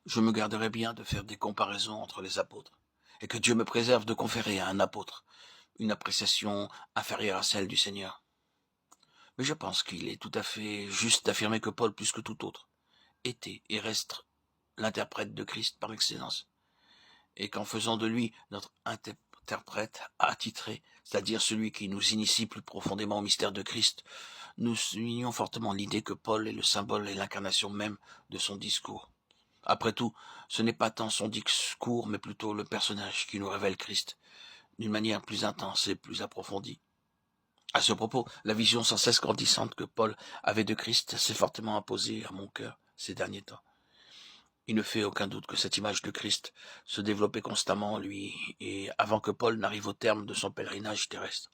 Je me garderai bien de faire des comparaisons entre les apôtres, et que Dieu me préserve de conférer à un apôtre une appréciation inférieure à celle du Seigneur. Mais je pense qu'il est tout à fait juste d'affirmer que Paul, plus que tout autre, était et reste l'interprète de Christ par excellence, et qu'en faisant de lui notre interprète attitré, c'est-à-dire celui qui nous initie plus profondément au mystère de Christ, nous soulignons fortement l'idée que Paul est le symbole et l'incarnation même de son discours. Après tout, ce n'est pas tant son discours, mais plutôt le personnage qui nous révèle Christ, d'une manière plus intense et plus approfondie. À ce propos, la vision sans cesse grandissante que Paul avait de Christ s'est fortement imposée à mon cœur ces derniers temps. Il ne fait aucun doute que cette image de Christ se développait constamment en lui, et avant que Paul n'arrive au terme de son pèlerinage terrestre.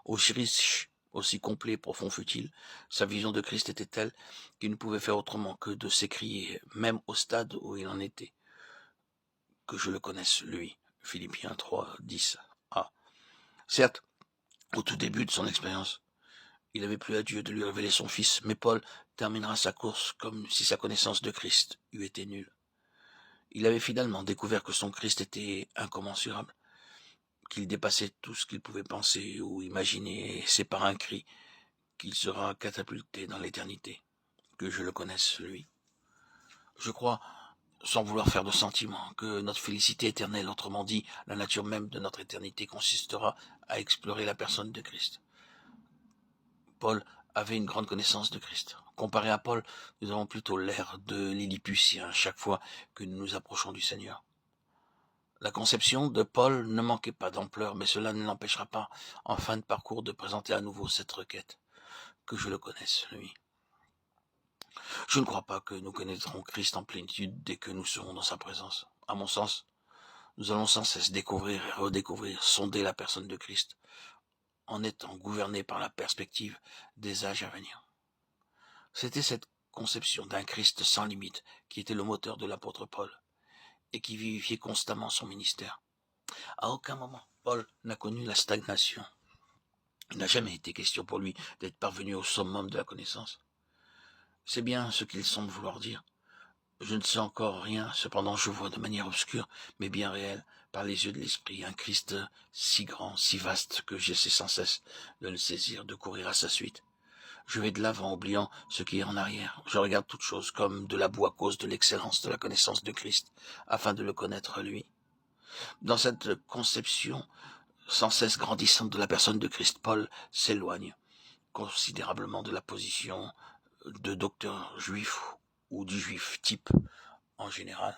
Aussi riche, aussi complet et profond fut-il, sa vision de Christ était telle qu'il ne pouvait faire autrement que de s'écrier, même au stade où il en était, que je le connaisse, lui. Philippiens 3, 10a. Certes, au tout début de son expérience, il avait plu à Dieu de lui révéler son Fils, mais Paul terminera sa course comme si sa connaissance de Christ eût été nulle. Il avait finalement découvert que son Christ était incommensurable, qu'il dépassait tout ce qu'il pouvait penser ou imaginer, et c'est par un cri qu'il sera catapulté dans l'éternité, que je le connaisse, lui. Je crois, sans vouloir faire de sentiment, que notre félicité éternelle, autrement dit, la nature même de notre éternité, consistera à explorer la personne de Christ. Paul avait une grande connaissance de Christ. Comparé à Paul, nous avons plutôt l'air de Lilliputien chaque fois que nous nous approchons du Seigneur. La conception de Paul ne manquait pas d'ampleur, mais cela ne l'empêchera pas, en fin de parcours, de présenter à nouveau cette requête, que je le connaisse, lui. Je ne crois pas que nous connaîtrons Christ en plénitude dès que nous serons dans sa présence. À mon sens, nous allons sans cesse découvrir et redécouvrir, sonder la personne de Christ, en étant gouvernés par la perspective des âges à venir. C'était cette conception d'un Christ sans limite qui était le moteur de l'apôtre Paul, et qui vivifiait constamment son ministère. À aucun moment, Paul n'a connu la stagnation. Il n'a jamais été question pour lui d'être parvenu au summum de la connaissance. C'est bien ce qu'il semble vouloir dire. Je ne sais encore rien, cependant je vois de manière obscure, mais bien réelle, par les yeux de l'esprit, un Christ si grand, si vaste, que j'essaie sans cesse de le saisir, de courir à sa suite. Je vais de l'avant, oubliant ce qui est en arrière. Je regarde toute chose comme de la boue à cause de l'excellence de la connaissance de Christ, afin de le connaître lui. Dans cette conception sans cesse grandissante de la personne de Christ, Paul s'éloigne considérablement de la position de docteur juif ou du juif type en général.